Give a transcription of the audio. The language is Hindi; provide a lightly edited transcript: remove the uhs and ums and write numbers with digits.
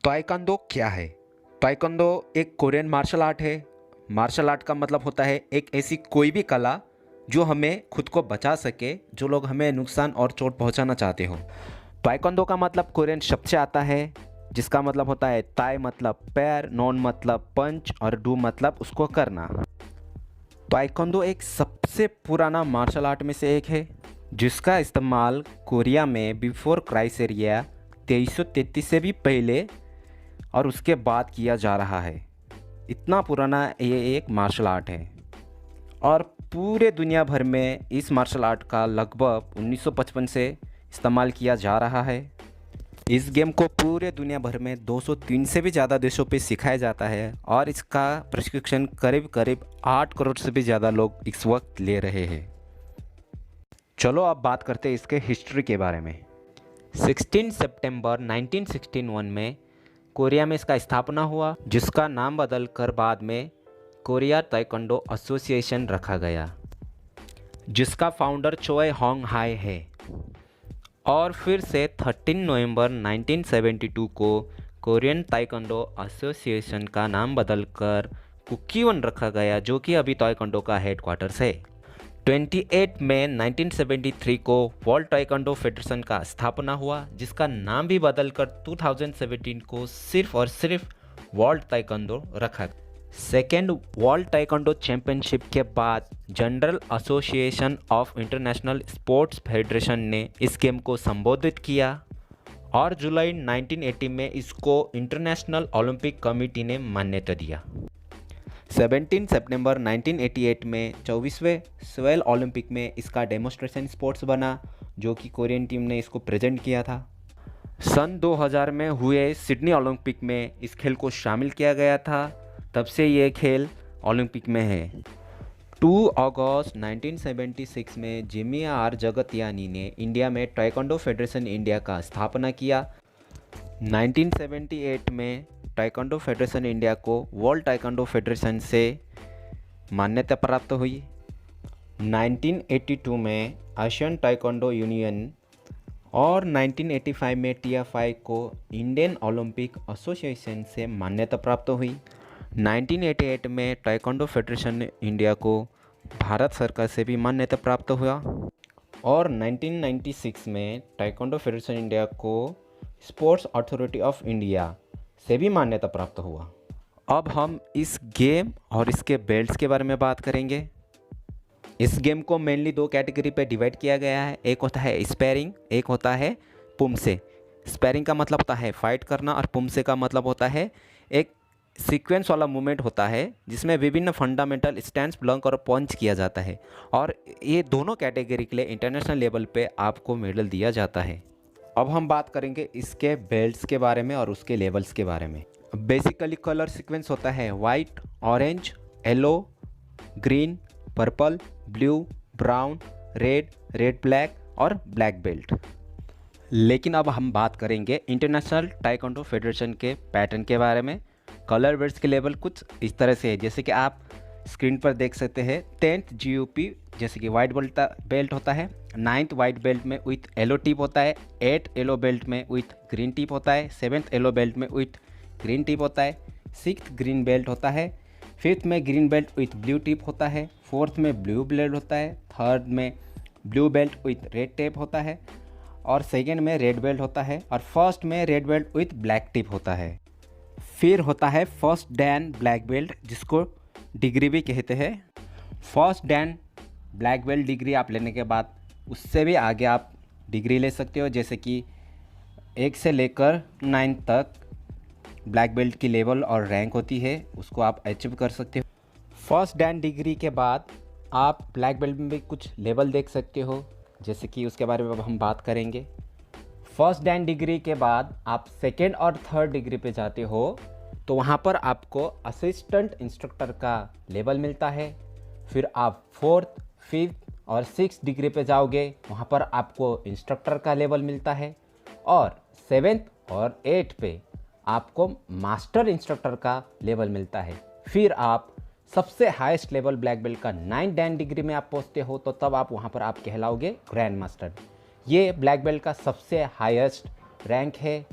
ताइक्वांडो क्या है? ताइक्वांडो एक कोरियन मार्शल आर्ट है। मार्शल आर्ट का मतलब होता है एक ऐसी कोई भी कला जो हमें खुद को बचा सके, जो लोग हमें नुकसान और चोट पहुंचाना चाहते हो। ताइक्वांडो का मतलब कोरियन शब्द से आता है, जिसका मतलब होता है ताई मतलब पैर, नॉन मतलब पंच और डू मतलब उसको करना। ताइक्वांडो एक सबसे पुराना मार्शल आर्ट में से एक है, जिसका इस्तेमाल कोरिया में बिफोर क्राइस्ट एरिया 2333 से भी पहले और उसके बाद किया जा रहा है। इतना पुराना ये एक मार्शल आर्ट है और पूरे दुनिया भर में इस मार्शल आर्ट का लगभग 1955 से इस्तेमाल किया जा रहा है। इस गेम को पूरे दुनिया भर में 203 से भी ज़्यादा देशों पे सिखाया जाता है और इसका प्रशिक्षण करीब करीब 8 करोड़ से भी ज़्यादा लोग इस वक्त ले रहे हैं। चलो अब बात करते हैं इसके हिस्ट्री के बारे में। 16 सितंबर 1961 में कोरिया में इसका स्थापना हुआ, जिसका नाम बदलकर बाद में कोरिया ताइक्वांडो एसोसिएशन रखा गया, जिसका फाउंडर चोए होंग हाय है। और फिर से 13 नवंबर 1972 को कोरियन ताइक्वांडो एसोसिएशन का नाम बदलकर कुकीवन रखा गया, जो कि अभी ताइक्वांडो का हेडक्वार्टर्स है। 28 मई 1973 को वर्ल्ड ताइक्वांडो फेडरेशन का स्थापना हुआ, जिसका नाम भी बदलकर 2017 को सिर्फ और सिर्फ वर्ल्ड ताइक्वांडो रखा। सेकेंड वर्ल्ड ताइक्वांडो चैंपियनशिप के बाद general association of international sports federation ने इस गेम को संबोधित किया और जुलाई 1980 में इसको इंटरनेशनल ओलंपिक कमेटी ने मान्यता दिया। 17 सितंबर 1988 में 24वें सेउल ओलंपिक में इसका डेमोन्स्ट्रेशन स्पोर्ट्स बना, जो कि कोरियन टीम ने इसको प्रेजेंट किया था। सन 2000 में हुए सिडनी ओलंपिक में इस खेल को शामिल किया गया था, तब से ये खेल ओलंपिक में है। 2 अगस्त 1976 में जिमी आर जगतियानी ने इंडिया में ताइक्वांडो फेडरेशन इंडिया का स्थापना किया। 1978 में ताइक्वांडो फेडरेशन इंडिया को वर्ल्ड ताइक्वांडो फेडरेशन से मान्यता प्राप्त हुई। 1982 में एशियन ताइक्वांडो यूनियन और 1985 में TFI को इंडियन ओलंपिक एसोसिएशन से मान्यता प्राप्त हुई। 1988 में ताइक्वांडो फेडरेशन इंडिया को भारत सरकार से भी मान्यता प्राप्त हुआ और 1996 में ताइक्वांडो फेडरेशन इंडिया को स्पोर्ट्स अथॉरिटी ऑफ इंडिया से भी मान्यता प्राप्त हुआ। अब हम इस गेम और इसके बेल्ट्स के बारे में बात करेंगे। इस गेम को मेनली 2 कैटेगरी पे डिवाइड किया गया है। एक होता है स्पैरिंग, एक होता है पुमसे। स्पैरिंग का मतलब होता है फाइट करना और पुमसे का मतलब होता है एक सीक्वेंस वाला मूवमेंट होता है, जिसमें विभिन्न फंडामेंटल स्टैंस, ब्लंक और पंच किया जाता है। और ये दोनों कैटेगरी के लिए इंटरनेशनल लेवल पे आपको मेडल दिया जाता है। अब हम बात करेंगे इसके बेल्ट्स के बारे में और उसके लेवल्स के बारे में। बेसिकली कलर सीक्वेंस होता है white, orange, yellow, green, purple, blue, brown, red, red black और ब्लैक बेल्ट। लेकिन अब हम बात करेंगे इंटरनेशनल ताइक्वांडो फेडरेशन के पैटर्न के बारे में। कलर बेल्ट्स के लेवल कुछ इस तरह से है, जैसे कि आप स्क्रीन पर देख सकते हैं। 10th GOP जैसे कि वाइट बेल्ट होता है। 9th वाइट बेल्ट में विथ येलो टिप होता है। 8th येलो बेल्ट में विथ ग्रीन टिप होता है। 7th येलो बेल्ट में विथ ग्रीन टिप होता है। 6th ग्रीन बेल्ट होता है। 5th में green belt with blue tip होता है। 4th में ब्लू बेल्ट होता है। 3rd में blue belt with red tip होता है और 2nd में रेड बेल्ट होता है और 1st में red belt with black tip होता है। फिर होता है फर्स्ट डैन ब्लैक बेल्ट, जिसको डिग्री भी कहते हैं। First Dan black belt degree आप लेने के बाद उससे भी आगे आप डिग्री ले सकते हो, जैसे कि 1 से लेकर 9 तक ब्लैक बेल्ट की लेवल और रैंक होती है, उसको आप अचीव कर सकते हो। फर्स्ट डैन डिग्री के बाद आप ब्लैक बेल्ट में भी कुछ लेवल देख सकते हो, जैसे कि उसके बारे में अब हम बात करेंगे। फर्स्ट डैन डिग्री के बाद आप 2nd और 3rd डिग्री पे जाते हो, तो वहाँ पर आपको असिस्टेंट इंस्ट्रक्टर का लेवल मिलता है। फिर आप 4th, 5th और 6th डिग्री पे जाओगे, वहाँ पर आपको इंस्ट्रक्टर का लेवल मिलता है और 7th और 8th पे आपको मास्टर इंस्ट्रक्टर का लेवल मिलता है। फिर आप सबसे हाईएस्ट लेवल ब्लैक बेल्ट का 9th डैन डिग्री में आप पहुँचते हो, तो तब आप वहाँ पर आप कहलाओगे ग्रैंड मास्टर। ये ब्लैक बेल्ट का सबसे हाईएस्ट रैंक है